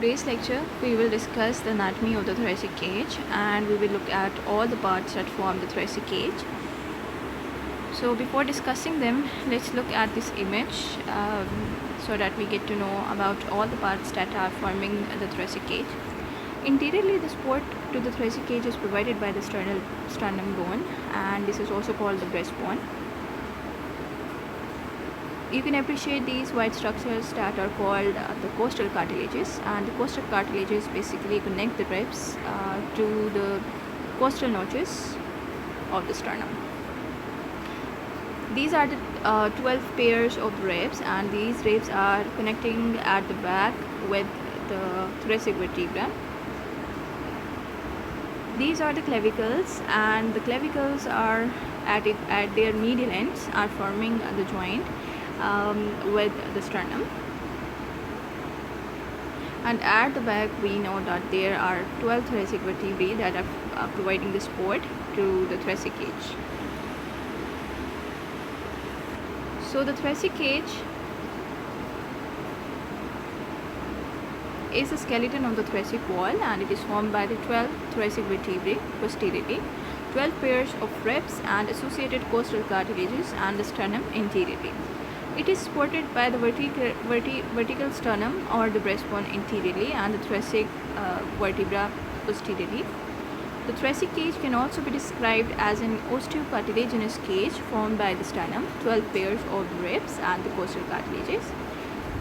today's lecture, we will discuss the anatomy of the thoracic cage and we will look at all the parts that form the thoracic cage. So before discussing them, let's look at this image so that we get to know about all the parts that are forming the thoracic cage. Interiorly, the support to the thoracic cage is provided by the sternum bone, and this is also called the breastbone. You can appreciate these white structures that are called the costal cartilages, and the costal cartilages basically connect the ribs to the costal notches of the sternum. These are the 12 pairs of ribs, and these ribs are connecting at the back with the thoracic vertebra. These are the clavicles, and the clavicles are at their medial ends are forming the joint with the sternum, and at the back we know that there are 12 thoracic vertebrae that are providing the support to the thoracic cage. So the thoracic cage is the skeleton of the thoracic wall, and it is formed by the 12 thoracic vertebrae posteriorly, 12 pairs of ribs and associated costal cartilages, and the sternum anteriorly. It is supported by the vertical sternum or the breastbone anteriorly and the thoracic vertebra posteriorly. The thoracic cage can also be described as an osteocartilaginous cage formed by the sternum, 12 pairs of the ribs and the costal cartilages.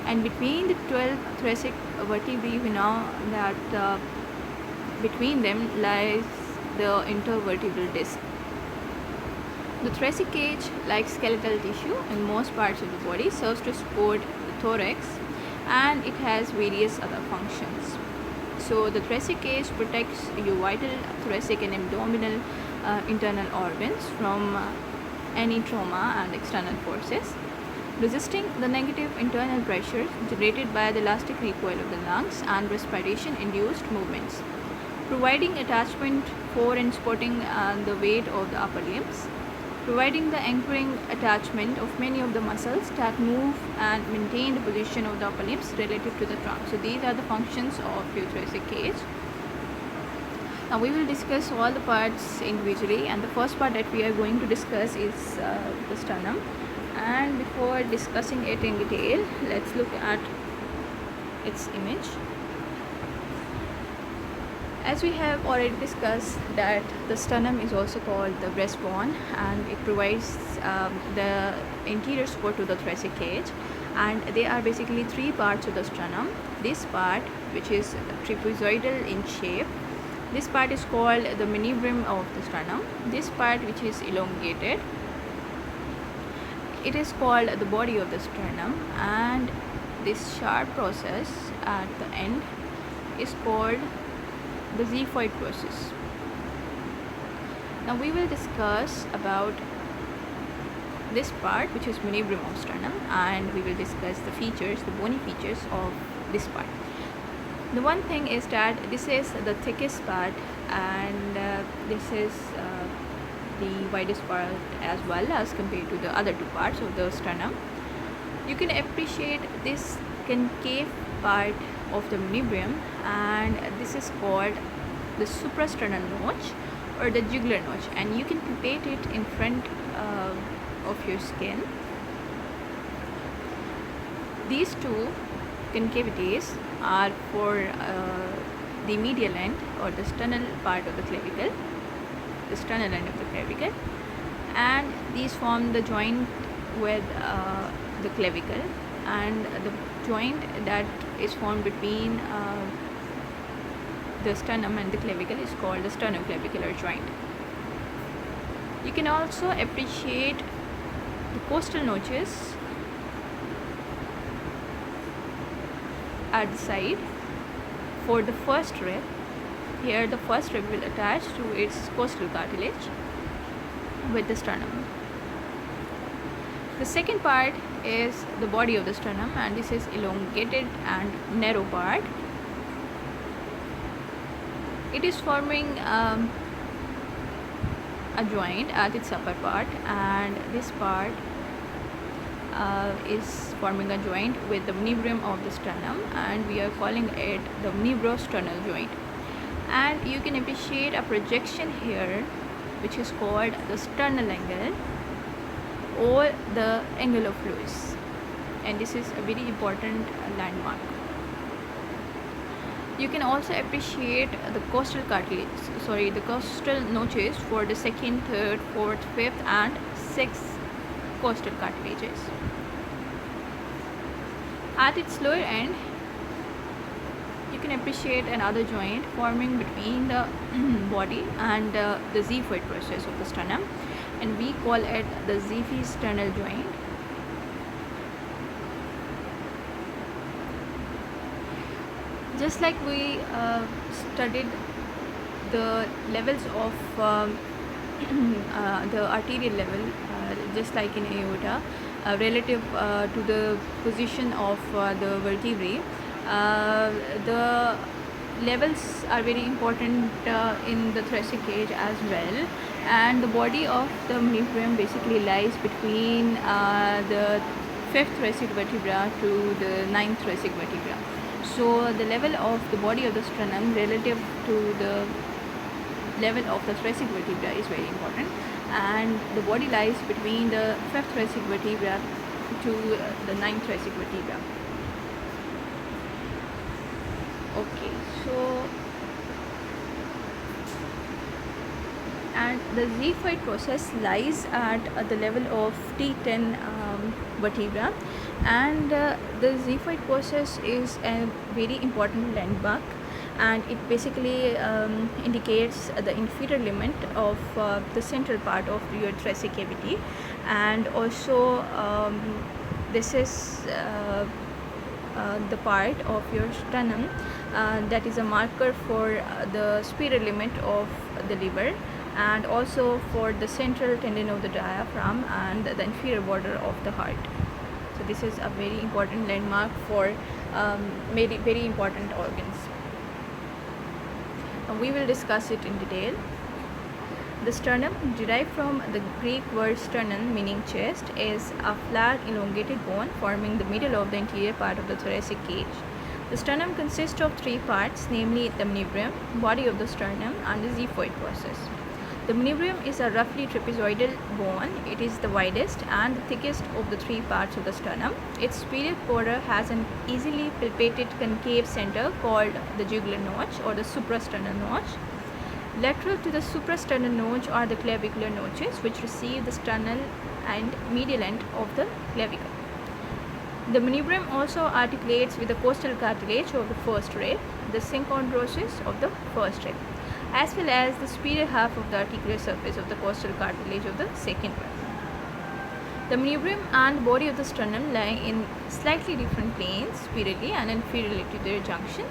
And between the 12 thoracic vertebrae, we know that between them lies the intervertebral disc. The thoracic cage, like skeletal tissue in most parts of the body, serves to support the thorax, and it has various other functions. So the thoracic cage protects your vital, thoracic and abdominal internal organs from any trauma and external forces, resisting the negative internal pressures generated by the elastic recoil of the lungs and respiration-induced movements, providing attachment for and supporting the weight of the upper limbs, providing the anchoring attachment of many of the muscles that move and maintain the position of the upper limbs relative to the trunk. So these are the functions of your thoracic cage. Now we will discuss all the parts individually, and the first part that we are going to discuss is the sternum. And before discussing it in detail, let's look at its image. As we have already discussed that the sternum is also called the breastbone, and it provides the interior support to the thoracic cage, and there are basically three parts of the sternum. This part, which is trapezoidal in shape, this part is called the manubrium of the sternum. This part, which is elongated, it is called the body of the sternum, and this sharp process at the end is called the xiphoid process. Now we will discuss about this part, which is manubrium of sternum, and we will discuss the features, the bony features of this part. The one thing is that this is the thickest part, and this is the widest part as well as compared to the other two parts of the sternum. You can appreciate this concave part of the manubrium, and this is called the suprasternal notch or the jugular notch, and you can palpate it in front of your skin. These two concavities are for the medial end or the sternal part of the clavicle, the sternal end of the clavicle, and these form the joint with the clavicle, and the joint that is formed between the sternum and the clavicle is called the sternoclavicular joint. You can also appreciate the costal notches at the side for the first rib. Here the first rib will attach to its costal cartilage with the sternum. The second part is the body of the sternum, and this is elongated and narrow part. It is forming a joint at its upper part, and this part is forming a joint with the manubrium of the sternum, and we are calling it the manubrosternal joint. And you can appreciate a projection here which is called the sternal angle or the angle of Lewis, and this is a very important landmark. You can also appreciate the costal the costal notches for the second, third, fourth, fifth and sixth costal cartilages. At its lower end, you can appreciate another joint forming between the body and the xiphoid process of the sternum, and we call it the xiphisternal joint. Just like we studied the levels of the arterial level, just like in aorta, relative to the position of the vertebrae, the levels are very important in the thoracic cage as well, and the body of the manubrium basically lies between the fifth thoracic vertebra to the ninth thoracic vertebra. So the level of the body of the sternum relative to the level of the thoracic vertebra is very important, and the body lies between the fifth thoracic vertebra to the ninth thoracic vertebra. Okay, so and the xiphoid process lies at the level of T10 vertebra, and the xiphoid process is a very important landmark, and it basically indicates the inferior limit of the central part of your thoracic cavity, and also this is the part of your sternum that is a marker for the superior limit of the liver, and also for the central tendon of the diaphragm and the inferior border of the heart. So this is a very important landmark for very important organs. We will discuss it in detail. The sternum, derived from the Greek word sternum meaning chest, is a flat elongated bone forming the middle of the interior part of the thoracic cage. The sternum consists of three parts, namely the manubrium, body of the sternum and the xiphoid process. The manubrium is a roughly trapezoidal bone. It is the widest and the thickest of the three parts of the sternum. Its superior border has an easily palpated concave center called the jugular notch or the suprasternal notch. Lateral to the suprasternal notch are the clavicular notches, which receive the sternal and medial end of the clavicle. The manubrium also articulates with the costal cartilage of the first rib, the synchondrosis of the first rib, as well as the superior half of the articular surface of the costal cartilage of the second rib. The manubrium and body of the sternum lie in slightly different planes, superiorly and inferiorly to their junction.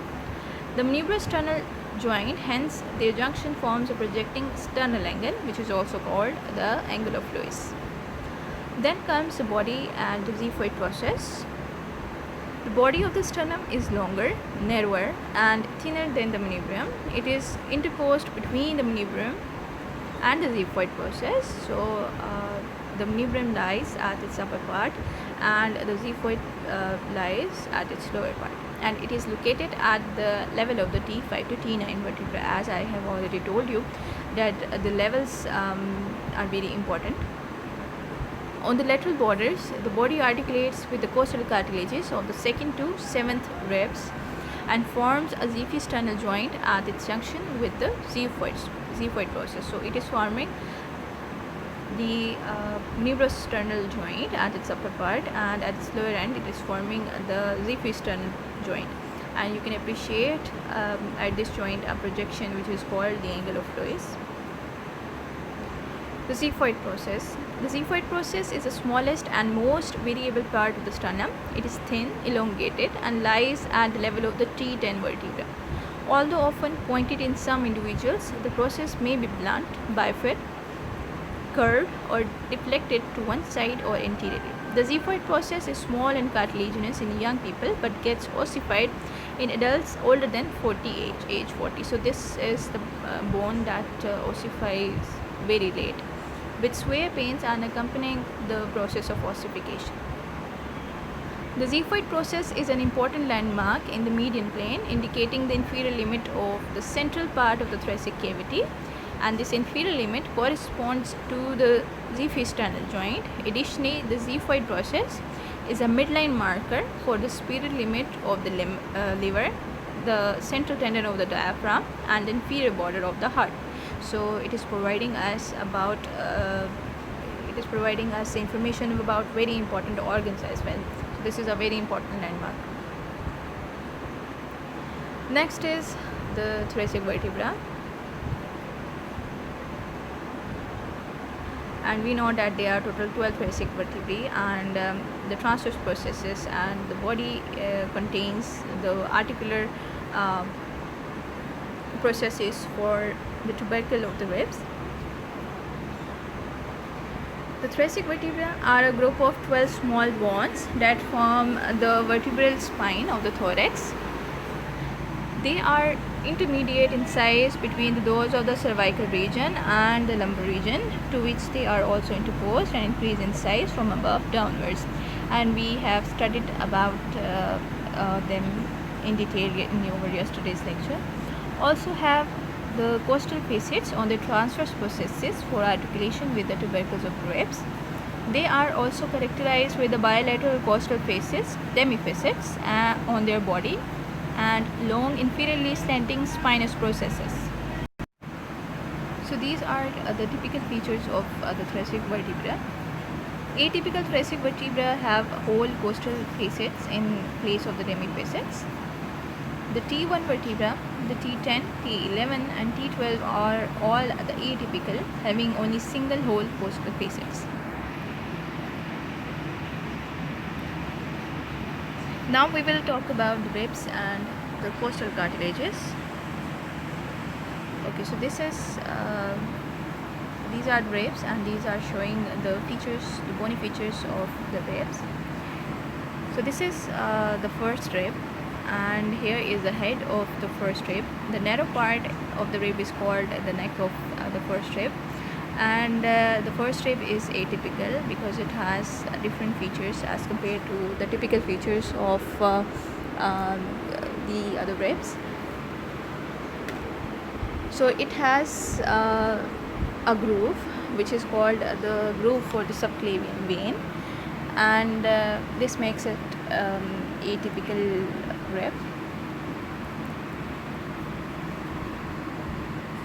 The manubrosternal joint, hence their junction, forms a projecting sternal angle, which is also called the angle of Lewis. Then comes the body and the xiphoid process. The body of the sternum is longer, narrower and thinner than the manubrium. It is interposed between the manubrium and the xiphoid process. So the manubrium lies at its upper part and the xiphoid lies at its lower part, and it is located at the level of the T5 to T9 vertebra, as I have already told you that the levels are very important. On the lateral borders, the body articulates with the costal cartilages of the second to seventh ribs and forms a xiphisternal joint at its junction with the xiphoid process. So it is forming the manubrosternal joint at its upper part, and at its lower end it is forming the xiphisternal joint, and you can appreciate at this joint a projection which is called the angle of Lewis. The xiphoid process. The xiphoid process is the smallest and most variable part of the sternum. It is thin, elongated and lies at the level of the T10 vertebra. Although often pointed in some individuals, the process may be blunt, bifid, curved or deflected to one side or anteriorly. The xiphoid process is small and cartilaginous in young people but gets ossified in adults older than 40 age 40. So this is the bone that ossifies very late, with sway pains and accompanying the process of ossification. The xiphoid process is an important landmark in the median plane, indicating the inferior limit of the central part of the thoracic cavity, and this inferior limit corresponds to the xiphisternal joint. Additionally, the xiphoid process is a midline marker for the superior limit of the liver, the central tendon of the diaphragm, and the inferior border of the heart. So it is providing us information about very important organs as well. So this is a very important landmark. Next is the thoracic vertebra, and we know that there are total 12 thoracic vertebrae, and the transverse processes, and the body contains the articular processes for the tubercle of the ribs. The thoracic vertebrae are a group of 12 small bones that form the vertebral spine of the thorax. They are intermediate in size between those of the cervical region and the lumbar region, to which they are also interposed and increase in size from above downwards. And we have studied about them in detail in over yesterday's lecture. Also have the costal facets on the transverse processes for articulation with the tubercles of the ribs. They are also characterized with the bilateral costal facets, demifacets, on their body, and long inferiorly slanting spinous processes. So these are the typical features of the thoracic vertebra. Atypical thoracic vertebra have whole costal facets in place of the demifacets. The T1 vertebra, the T10, T11 and T12 are all the atypical, having only single whole costal facets. Now we will talk about the ribs and the costal cartilages. Okay, so these are the ribs, and these are showing the bony features of the ribs. So this is the first rib, and here is the head of the first rib. The narrow part of the rib is called the neck of the first rib, and the first rib is atypical because it has different features as compared to the typical features of the other ribs. So it has a groove which is called the groove for the subclavian vein, and this makes it atypical rib.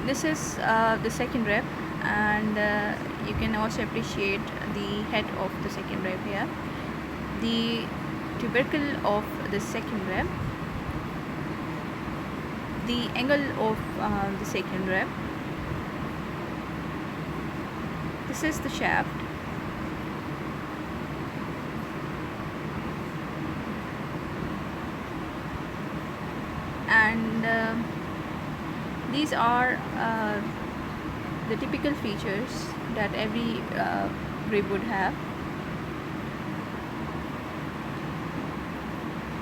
This is the second rib, and you can also appreciate the head of the second rib here, the tubercle of the second rib, the angle of the second rib. This is the shaft. And these are the typical features that every rib would have.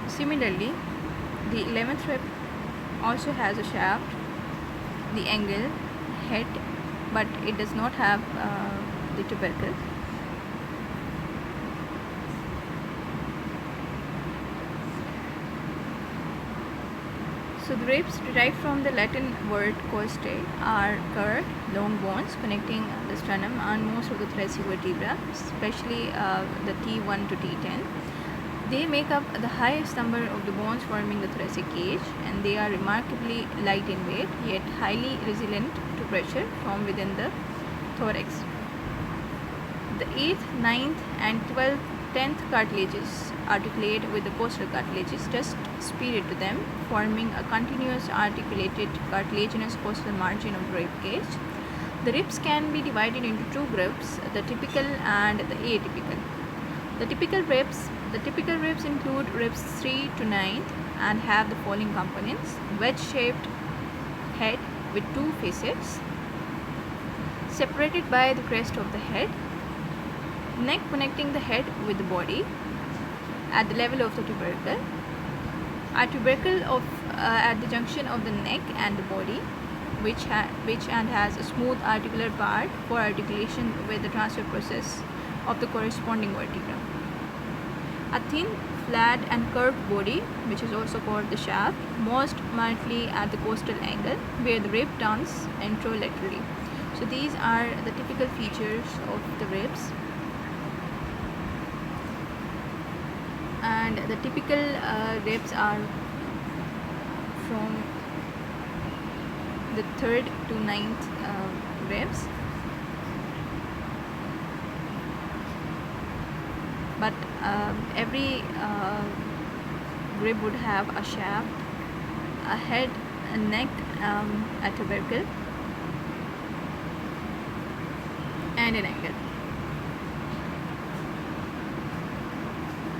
Similarly, the 11th rib also has a shaft, the angle, head, but it does not have the tubercle. So the ribs derived from the Latin word costae are curved, long bones connecting the sternum and most of the thoracic vertebra, especially the T1 to T10. They make up the highest number of the bones forming the thoracic cage, and they are remarkably light in weight, yet highly resilient to pressure from within the thorax. The 8th, 9th and 12th, 10th cartilages articulate with the costal cartilages just superior to them, forming a continuous articulated cartilaginous costal margin of the rib cage. The ribs can be divided into two groups, the typical and the atypical. The typical ribs include ribs 3 to 9 and have the following components: wedge-shaped head with two facets separated by the crest of the head, neck connecting the head with the body at the level of the tubercle, a tubercle at the junction of the neck and the body, which has a smooth articular part for articulation with the transfer process of the corresponding vertebra. A thin, flat and curved body, which is also called the shaft, most markedly at the costal angle where the rib turns anterolaterally. So these are the typical features of the ribs. And the typical ribs are from the 3rd to 9th ribs. But every rib would have a shaft, a head, a neck at a vertical and an angle.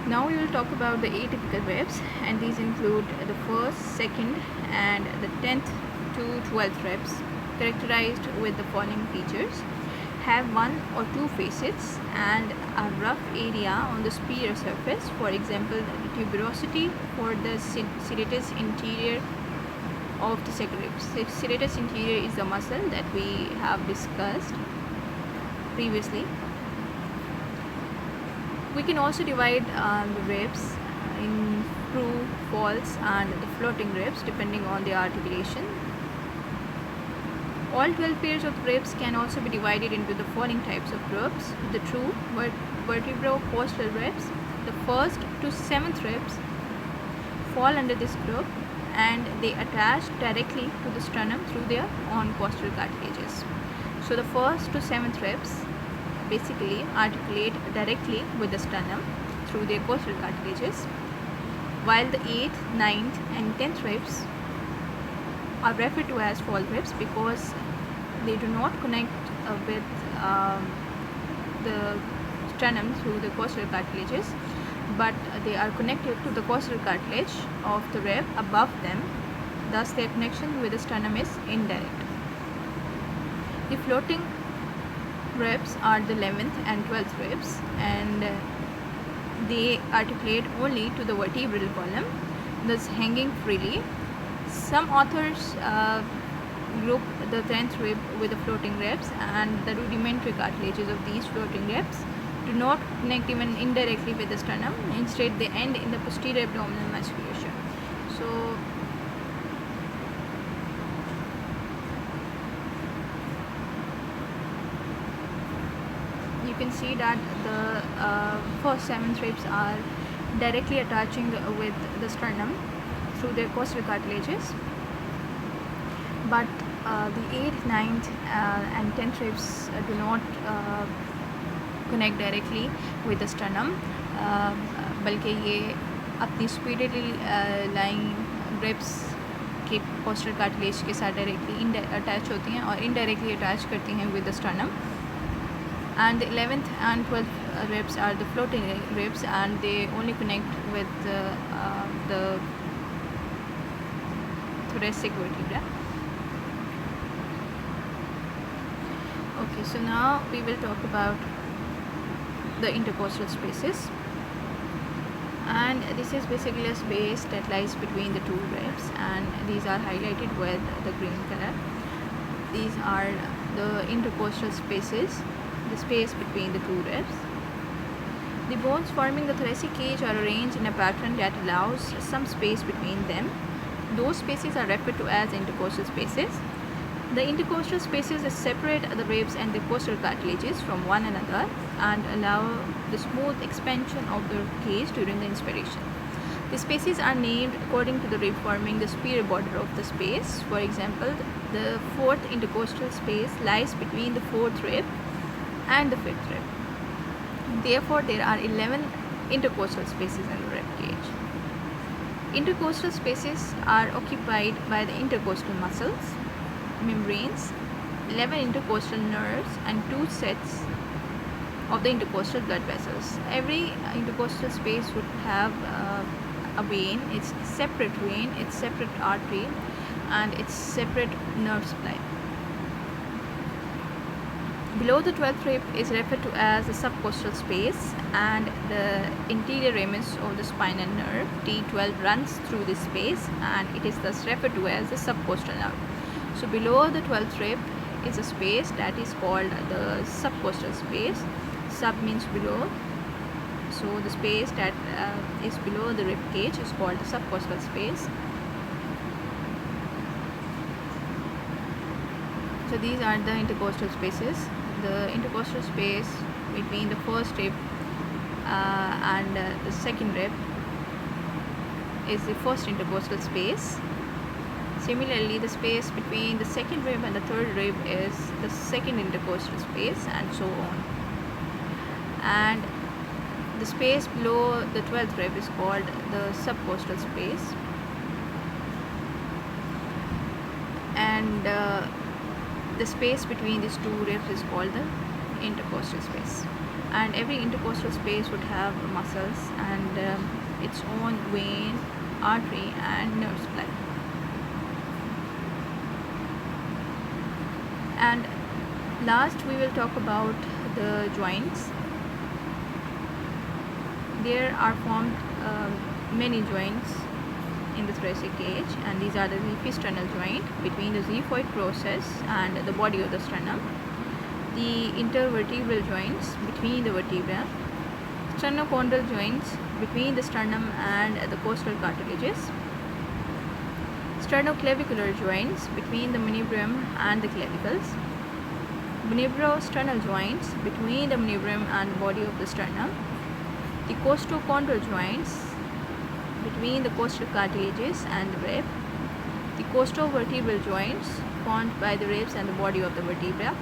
Now we will talk about the atypical ribs, and these include the 1st, 2nd and the 10th to 12th ribs, characterized with the following features: have 1 or 2 facets and a rough area on the superior surface, for example the tuberosity for the serratus anterior of the second rib. Serratus anterior is the muscle that we have discussed previously. We can also divide the ribs in true, false and the floating ribs depending on their articulation. All 12 pairs of ribs can also be divided into the following types of groups: the true vertebro-costal ribs. The 1st to 7th ribs fall under this group and they attach directly to the sternum through their own costal cartilages. So the 1st to 7th ribs basically articulate directly with the sternum through their costal cartilages, while the 8th, 9th and 10th ribs are referred to as fall ribs because they do not connect with the sternum through the costal cartilages, but they are connected to the costal cartilage of the rib above them, thus their connection with the sternum is indirect. The floating ribs are the 11th and 12th ribs, and they articulate only to the vertebral column, thus hanging freely. Some authors group the 10th rib with the floating ribs, and the rudimentary cartilages of these floating ribs do not connect even indirectly with the sternum. Instead, they end in the posterior abdominal musculature. So you can see that the 1st 7th ribs are directly attaching with the sternum through their costal cartilages, but the 8th, 9th and 10th ribs do not connect directly with the sternum, बल्कि ये अपनी superiorly lying ribs के costal cartilage के साथ directly attach होती हैं और indirectly attach करती हैं with the sternum. And the 11th and 12th ribs are the floating ribs, and they only connect with the thoracic vertebra. Okay, so now we will talk about the intercostal spaces, and this is basically a space that lies between the two ribs, and these are highlighted with the green color. These are the intercostal spaces, the space between the two ribs. The bones forming the thoracic cage are arranged in a pattern that allows some space between them. Those spaces are referred to as intercostal spaces. The intercostal spaces separate the ribs and the costal cartilages from one another and allow the smooth expansion of the cage during the inspiration. The spaces are named according to the rib forming the superior border of the space. For example, the 4th intercostal space lies between the 4th rib and the 5th rib. Therefore, there are 11 intercostal spaces in the rib cage. Intercostal spaces are occupied by the intercostal muscles, membranes, 11 intercostal nerves and 2 sets of the intercostal blood vessels. Every intercostal space would have a vein, its separate vein, its separate artery and its separate nerve supply. Below the 12th rib is referred to as the subcostal space, and the interior ramus of the spinal nerve T12 runs through this space, and it is thus referred to as the subcostal nerve. So below the 12th rib is a space that is called the subcostal space. Sub means below So the space that is below the rib cage is called the subcostal space. So these are the intercostal spaces. The intercostal space between the first rib and the second rib is the first intercostal space. Similarly, the space between the second rib and the third rib is the second intercostal space, and so on. And the space below the 12th rib is called the subcostal space. And the space between these two ribs is called the intercostal space. And every intercostal space would have muscles and its own vein, artery and nerve supply. And last we will talk about the joints. There are formed many joints in the thoracic cage, and these are the xephisternal joint between the xiphoid process and the body of the sternum, the intervertebral joints between the vertebra, sternochondral joints between the sternum and the costal cartilages, sternoclavicular joints between the manubrium and the clavicles, manubrosternal joints between the manubrium and the body of the sternum, the costochondral joints between the costal cartilages and the rib, the costovertebral joints formed by the ribs and the body of the vertebra,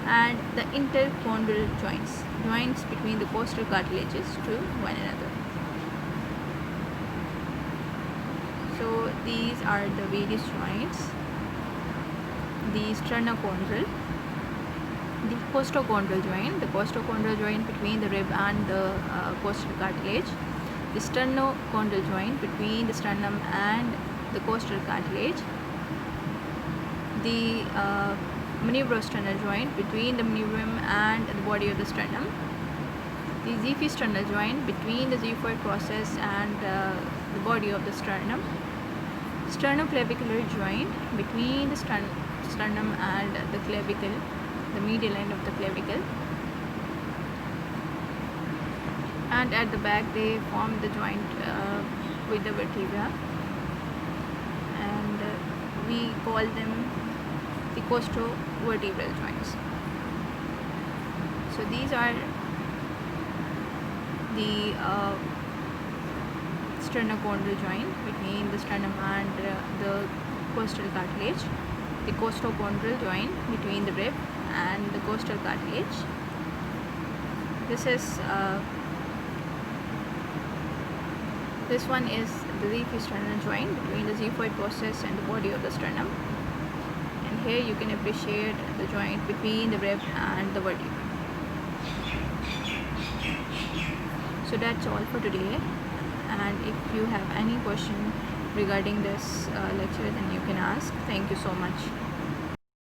and the interchondral joints between the costal cartilages to one another. So these are the various joints: the sternochondral, the costochondral joint between the rib and the costal cartilage, the sternochondral joint between the sternum and the costal cartilage, the manubrosternal joint between the manubrium and the body of the sternum, the xephisternal joint between the xiphoid process and the body of the sternum, sternoclavicular joint between the sternum and the clavicle, the medial end of the clavicle, and at the back they form the joint with the vertebra, and we call them the costovertebral joints. So these are the sternochondral joint between the sternum and the costal cartilage, the costochondral joint between the rib and the costal cartilage. This one is the xephisternal joint between the xiphoid process and the body of the sternum, and here you can appreciate the joint between the rib and the vertebra. So that's all for today, and if you have any question regarding this lecture, then you can ask. Thank you so much.